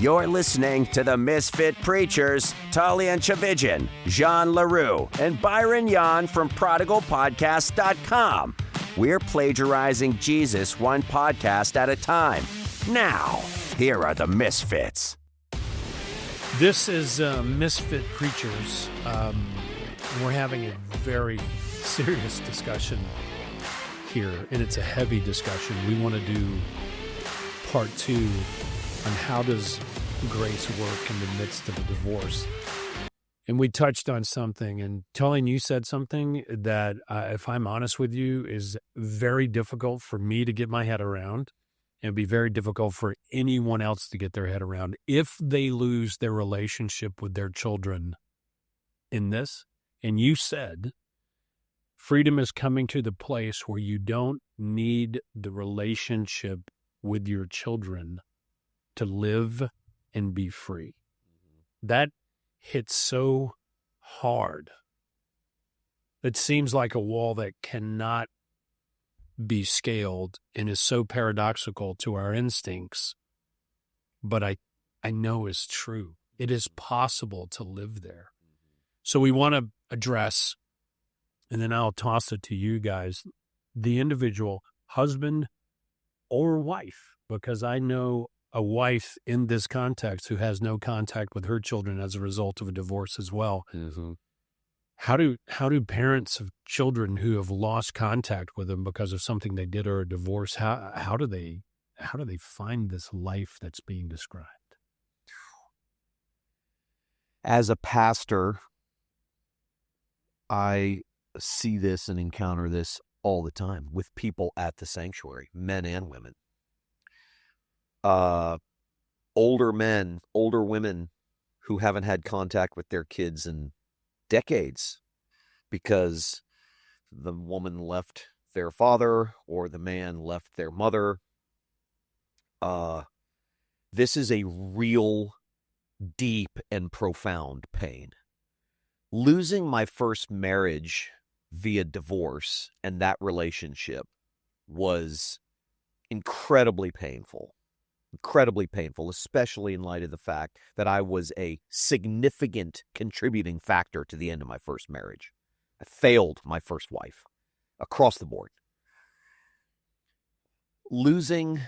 You're listening to the Misfit Preachers, Talian Chavidjan, Jean Larroux, and Byron Yan from prodigalpodcast.com. We're plagiarizing Jesus one podcast at a time. Now, here are the Misfits. This is Misfit Preachers. We're having a very serious discussion here, and it's a heavy discussion. We want to do part 2 on how does grace work in the midst of a divorce. And we touched on something, and Tullian, you said something that, if I'm honest with you, is very difficult for me to get my head around. It'd be very difficult for anyone else to get their head around if they lose their relationship with their children in this. And you said freedom is coming to the place where you don't need the relationship with your children to live and be free. That hits so hard. It seems like a wall that cannot be scaled and is so paradoxical to our instincts, but I know is true. It is possible to live there. So we want to address, and then I'll toss it to you guys, the individual husband or wife, because I know a wife in this context who has no contact with her children as a result of a divorce as well. Mm-hmm. How do parents of children who have lost contact with them because of something they did or a divorce, how do they find this life that's being described? As a pastor, I see this and encounter this all the time with people at the sanctuary, men and women. Older men, older women who haven't had contact with their kids in decades because the woman left their father or the man left their mother. This is a real deep and profound pain. Losing my first marriage via divorce and that relationship was incredibly painful, especially in light of the fact that I was a significant contributing factor to the end of my first marriage. I failed my first wife across the board. Losing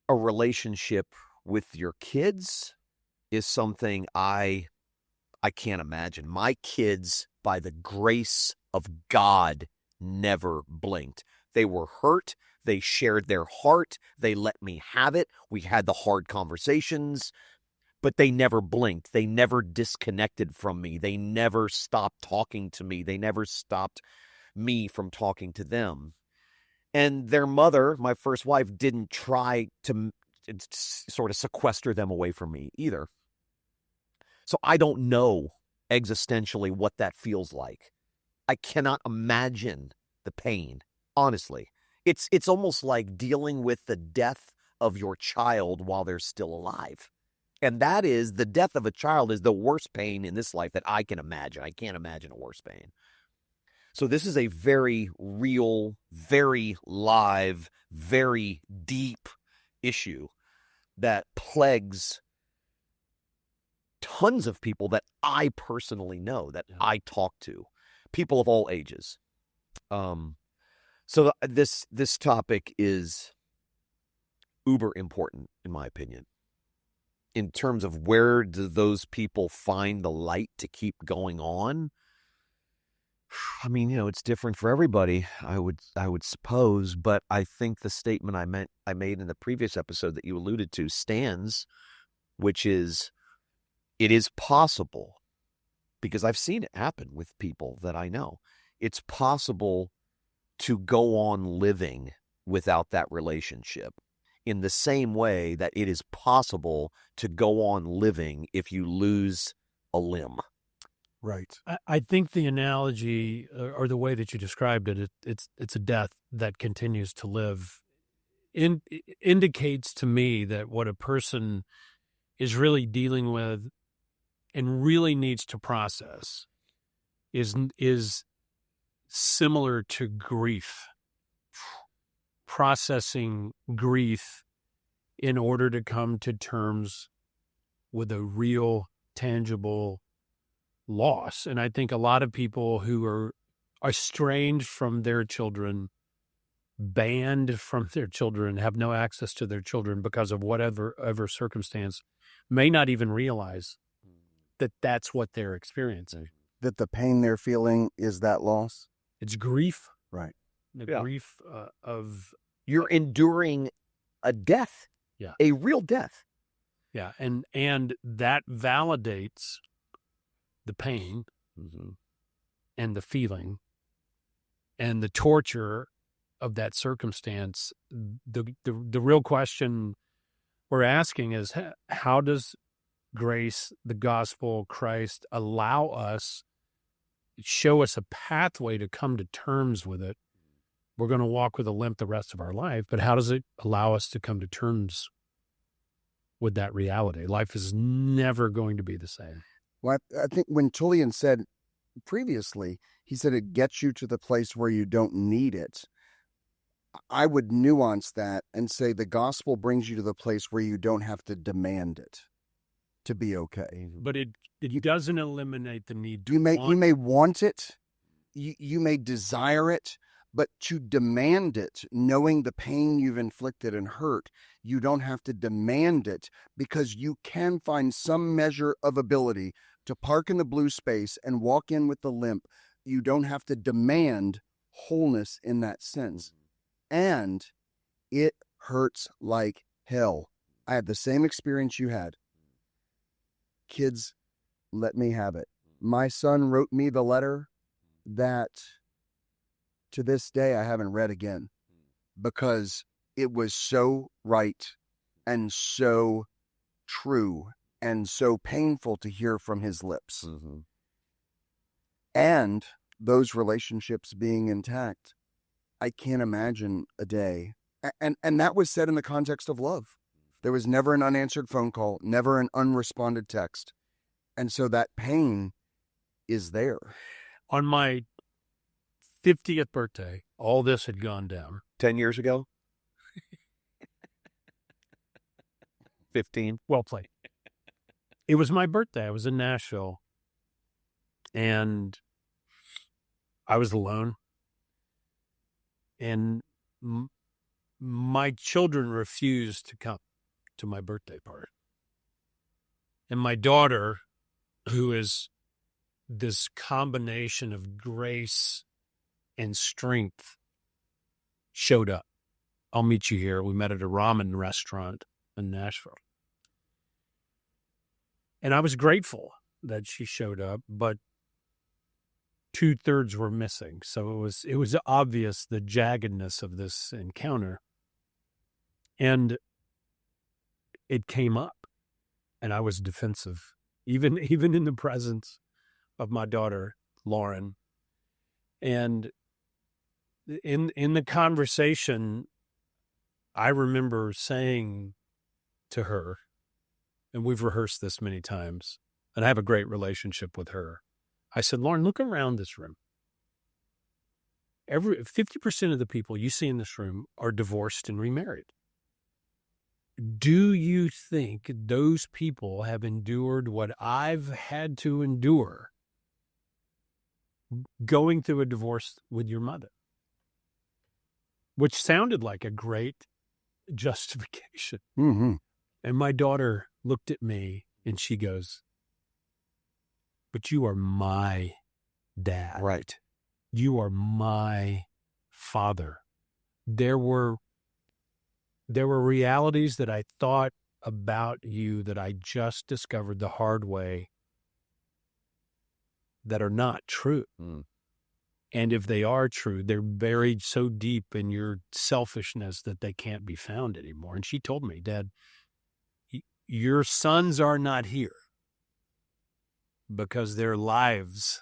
a relationship with your kids is something I can't imagine. My kids, by the grace of God, never blinked. They were hurt. They shared their heart. They let me have it. We had the hard conversations, but they never blinked. They never disconnected from me. They never stopped talking to me. They never stopped me from talking to them. And their mother, my first wife, didn't try to sort of sequester them away from me either. So I don't know existentially what that feels like. I cannot imagine the pain, honestly. It's almost like dealing with the death of your child while they're still alive. And that is, the death of a child is the worst pain in this life that I can imagine. I can't imagine a worse pain. So this is a very real, very live, very deep issue that plagues tons of people that I personally know, that I talk to, people of all ages. So this topic is uber important, in my opinion, in terms of where do those people find the light to keep going on. I mean, it's different for everybody, I would suppose, but I think the statement I made in the previous episode that you alluded to stands, which is, it is possible, because I've seen it happen with people that I know. It's possible to go on living without that relationship, in the same way that it is possible to go on living if you lose a limb. Right. I think the analogy, or the way that you described it, it's a death that continues to live, indicates to me that what a person is really dealing with and really needs to process is similar to grief. Processing grief in order to come to terms with a real, tangible loss. And I think a lot of people who are estranged from their children, banned from their children, have no access to their children because of whatever circumstance, may not even realize that that's what they're experiencing. That the pain they're feeling is that loss? It's grief. Right. The Yeah. grief of... You're enduring a death, Yeah. a real death. Yeah, and that validates the pain and the feeling and the torture of that circumstance. The real question we're asking is, how does grace, the gospel, Christ allow us, show us a pathway to come to terms with it? We're going to walk with a limp the rest of our life, but how does it allow us to come to terms with that reality? Life is never going to be the same. Well, I think when Tullian said previously, he said it gets you to the place where you don't need it. I would nuance that and say the gospel brings you to the place where you don't have to demand it to be okay. But it doesn't eliminate the need to You may want. want it, you may desire it, but to demand it, knowing the pain you've inflicted and hurt, you don't have to demand it, because you can find some measure of ability to park in the blue space and walk in with the limp. You don't have to demand wholeness in that sense. And it hurts like hell. I had the same experience you had. Kids, let me have it. My son wrote me the letter that to this day I haven't read again, because it was so right and so true and so painful to hear from his lips. And those relationships being intact, I can't imagine a day. And that was said in the context of love. There was never an unanswered phone call, never an unresponded text. And so that pain is there. On my 50th birthday, all this had gone down. 10 years ago? 15? Well played. It was my birthday. I was in Nashville, and I was alone. And my children refused to come to my birthday party. And my daughter, who is this combination of grace and strength, showed up. I'll meet you here. We met at a ramen restaurant in Nashville. And I was grateful that she showed up, but 2/3 were missing. So it was obvious the jaggedness of this encounter. And it came up, and I was defensive, even in the presence of my daughter, Lauren. And in the conversation, I remember saying to her, and we've rehearsed this many times, and I have a great relationship with her. I said, Lauren, look around this room. 50% of the people you see in this room are divorced and remarried. Do you think those people have endured what I've had to endure going through a divorce with your mother? Which sounded like a great justification. Mm-hmm. And my daughter looked at me and she goes, but you are my dad. Right. You are my father. There were realities that I thought about you that I just discovered the hard way that are not true. And if they are true, they're buried so deep in your selfishness that they can't be found anymore. And she told me, Dad, your sons are not here because their lives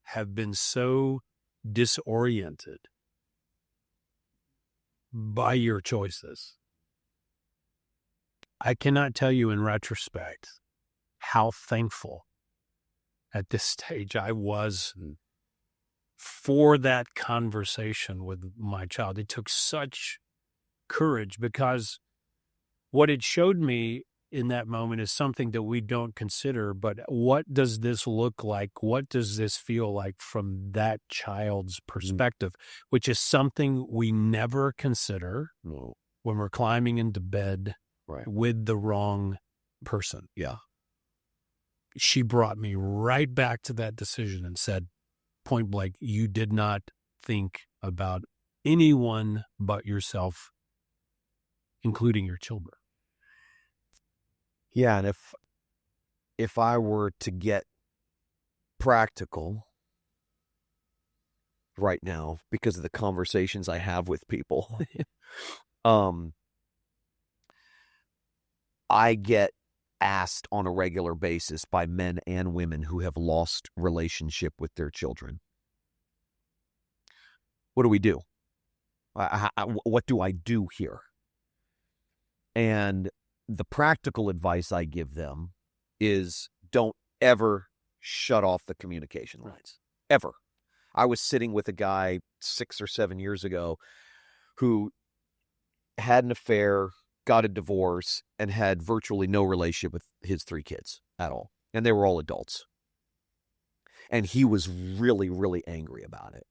have been so disoriented by your choices. I cannot tell you in retrospect how thankful at this stage I was for that conversation with my child. It took such courage, because what it showed me in that moment is something that we don't consider, but what does this look like? What does this feel like from that child's perspective, which is something we never consider when we're climbing into bed with the wrong person. Yeah. She brought me right back to that decision and said, point blank, you did not think about anyone but yourself, including your children. Yeah, and if I were to get practical right now because of the conversations I have with people, I get asked on a regular basis by men and women who have lost relationship with their children. What do we do? What do I do here? And the practical advice I give them is don't ever shut off the communication lines. Ever. I was sitting with a guy 6 or 7 years ago who had an affair, got a divorce, and had virtually no relationship with his 3 kids at all. And they were all adults. And he was really, really angry about it.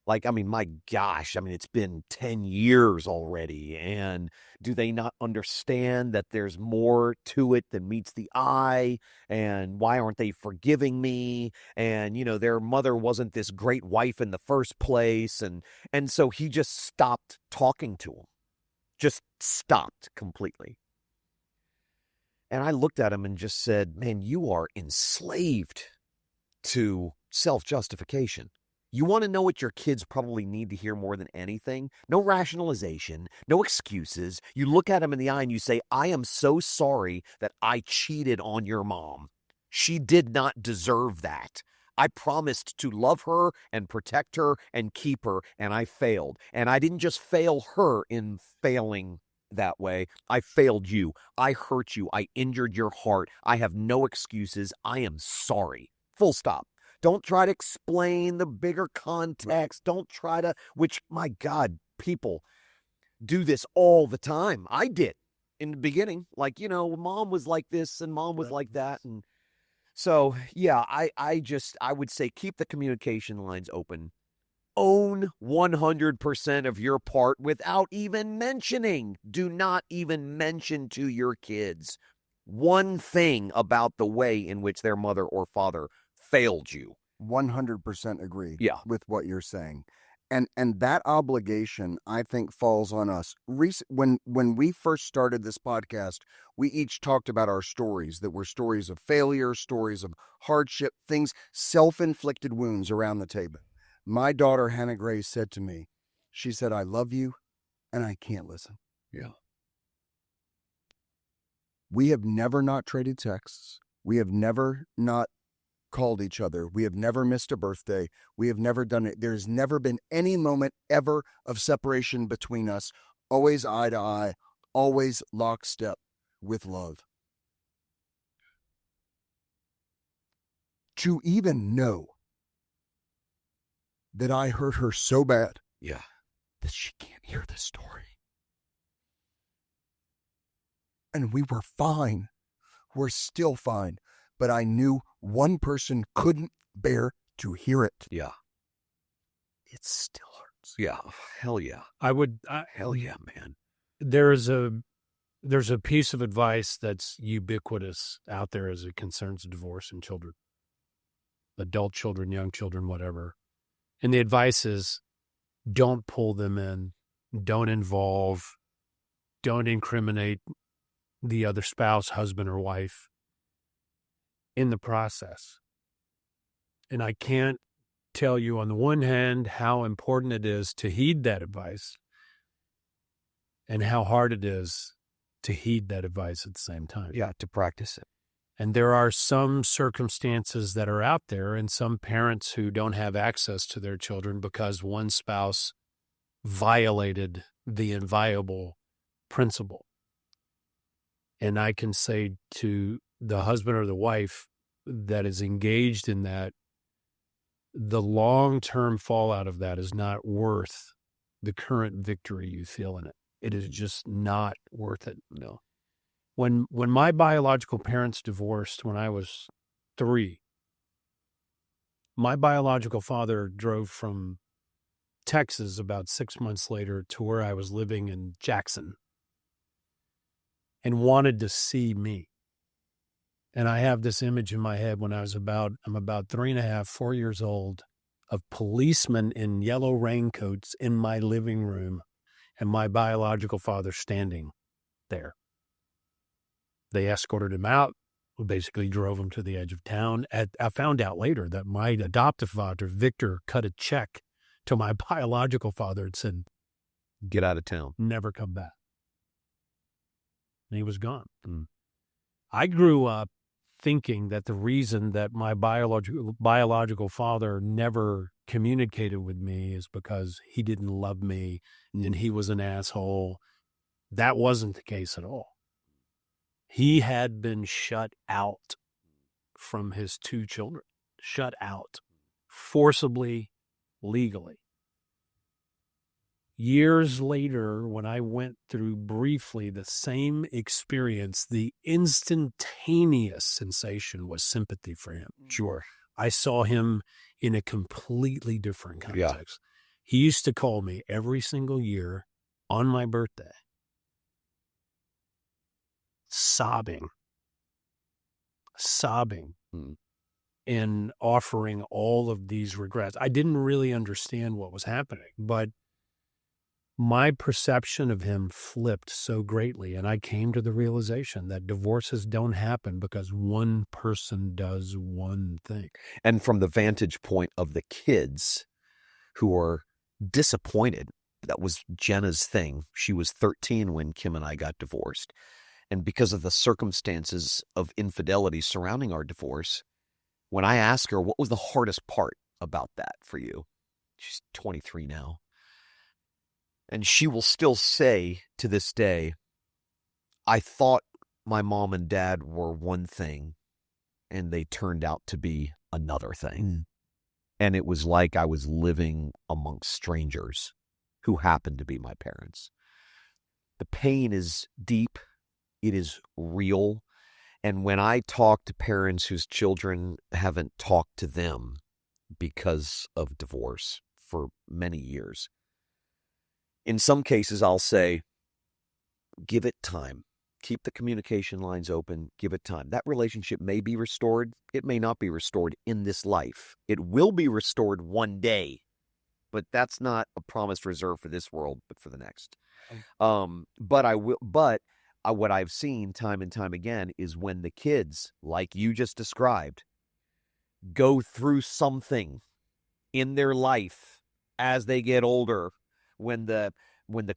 Like, I mean, my gosh, I mean, it's been 10 years already. And do they not understand that there's more to it than meets the eye? And why aren't they forgiving me? And, you know, their mother wasn't this great wife in the first place. And so he just stopped talking to him. Just stopped completely. And I looked at him and just said, man, you are enslaved to self-justification. You want to know what your kids probably need to hear more than anything? No rationalization, no excuses. You look at them in the eye and you say, I am so sorry that I cheated on your mom. She did not deserve that. I promised to love her and protect her and keep her, and I failed. And I didn't just fail her in failing that way. I failed you. I hurt you. I injured your heart. I have no excuses. I am sorry. Full stop. Don't try to explain the bigger context. Don't try to, which, my God, people do this all the time. I did in the beginning. Like, you know, mom was like this and mom was like that. And so, yeah, I would say keep the communication lines open. Own 100% of your part without even mentioning. Do not even mention to your kids one thing about the way in which their mother or father failed you. 100% agree Yeah. with what you're saying. And that obligation, I think, falls on us. When we first started this podcast, we each talked about our stories that were stories of failure, stories of hardship, things, self-inflicted wounds around the table. My daughter, Hannah Grace, said to me, she said, I love you, and I can't listen. Yeah. We have never not traded texts. We have never not called each other. We have never missed a birthday. We have never done it. There's never been any moment ever of separation between us. Always eye to eye, always lockstep with love. To even know that I hurt her so bad, Yeah, that she can't hear the story. And we were fine. We're still fine. But I knew one person couldn't bear to hear it. Yeah. It still hurts. Yeah. Hell yeah. Hell yeah, man. There's a piece of advice that's ubiquitous out there as it concerns divorce and children. Adult children, young children, whatever. And the advice is don't pull them in, don't involve, don't incriminate the other spouse, husband or wife in the process. And I can't tell you on the one hand how important it is to heed that advice and how hard it is to heed that advice at the same time. Yeah, to practice it. And there are some circumstances that are out there and some parents who don't have access to their children because one spouse violated the inviolable principle. And I can say to the husband or the wife that is engaged in that, the long-term fallout of that is not worth the current victory you feel in it. It is just not worth it. No. When my biological parents divorced when I was 3, my biological father drove from Texas about 6 months later to where I was living in Jackson and wanted to see me. And I have this image in my head when I'm about 3.5, 4 years old, of policemen in yellow raincoats in my living room and my biological father standing there. They escorted him out, basically drove him to the edge of town. I found out later that my adoptive father, Victor, cut a check to my biological father and said, Get out of town. never come back. And he was gone. I grew up thinking that the reason that my biological father never communicated with me is because he didn't love me and he was an asshole. That wasn't the case at all. He had been shut out from his 2 children, shut out, forcibly, legally. Years later, when I went through briefly the same experience, the instantaneous sensation was sympathy for him. Sure. I saw him in a completely different context. He used to call me every single year on my birthday, sobbing, and offering all of these regrets. I didn't really understand what was happening, but my perception of him flipped so greatly, and I came to the realization that divorces don't happen because one person does one thing. And from the vantage point of the kids who are disappointed, that was Jenna's thing. She was 13 when Kim and I got divorced. And because of the circumstances of infidelity surrounding our divorce, when I asked her, what was the hardest part about that for you? She's 23 now. And she will still say to this day, I thought my mom and dad were one thing, and they turned out to be another thing. And it was like I was living amongst strangers who happened to be my parents. The pain is deep. It is real. And when I talk to parents whose children haven't talked to them because of divorce for many years, in some cases, I'll say, give it time. Keep the communication lines open. Give it time. That relationship may be restored. It may not be restored in this life. It will be restored one day, but that's not a promise reserved for this world, but for the next. But what I've seen time and time again is when the kids, like you just described, go through something in their life as they get older, when the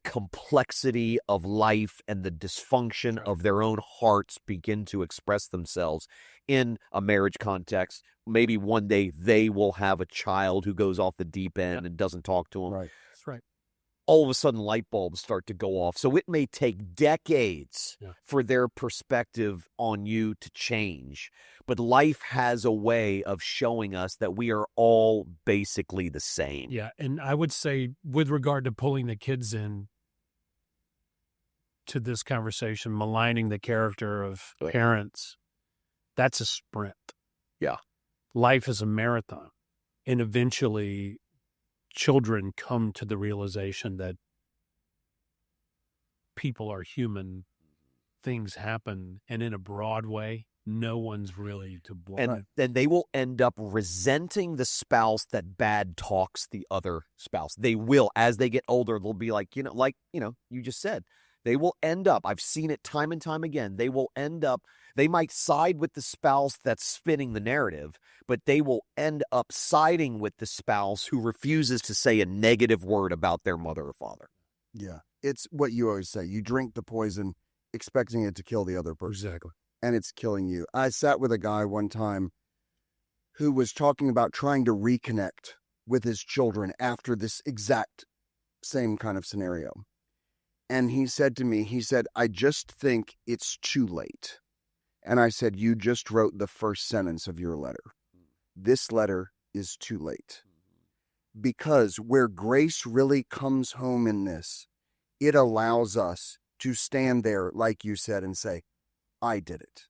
complexity of life and the dysfunction of their own hearts begin to express themselves in a marriage context, maybe one day they will have a child who goes off the deep end and doesn't talk to them. Right. That's right. All of a sudden light bulbs start to go off. So it may take decades for their perspective on you to change. But life has a way of showing us that we are all basically the same. Yeah, and I would say with regard to pulling the kids in to this conversation, maligning the character of parents, that's a sprint. Yeah. Life is a marathon. And eventually children come to the realization that people are human, things happen, and in a broad way, no one's really to blame. And then they will end up resenting the spouse that bad talks the other spouse. They will, as they get older, they'll be like, you just said, they will end up, I've seen it time and time again, they might side with the spouse that's spinning the narrative, but they will end up siding with the spouse who refuses to say a negative word about their mother or father. Yeah. It's what you always say. You drink the poison expecting it to kill the other person. Exactly. And it's killing you. I sat with a guy one time who was talking about trying to reconnect with his children after this exact same kind of scenario. And he said to me, I just think it's too late. And I said, you just wrote the first sentence of your letter. This letter is too late. Because where grace really comes home in this, it allows us to stand there, like you said, and say, I did it.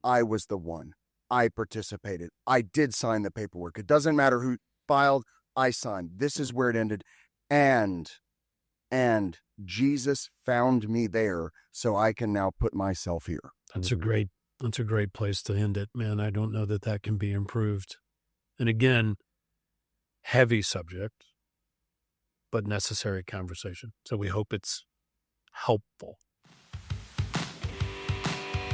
I was the one. I participated. I did sign the paperwork. It doesn't matter who filed. I signed. This is where it ended. And Jesus found me there, so I can now put myself here. That's a great place to end it, man. I don't know that can be improved. And again, heavy subject, but necessary conversation. So we hope it's helpful.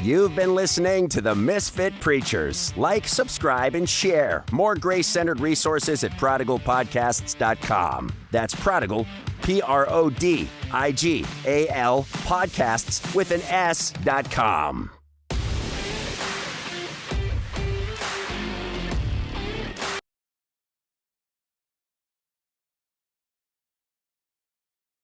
You've been listening to the Misfit Preachers. Like, subscribe, and share. More grace-centered resources at prodigalpodcasts.com. That's Prodigal, Prodigal, podcasts with an S.com.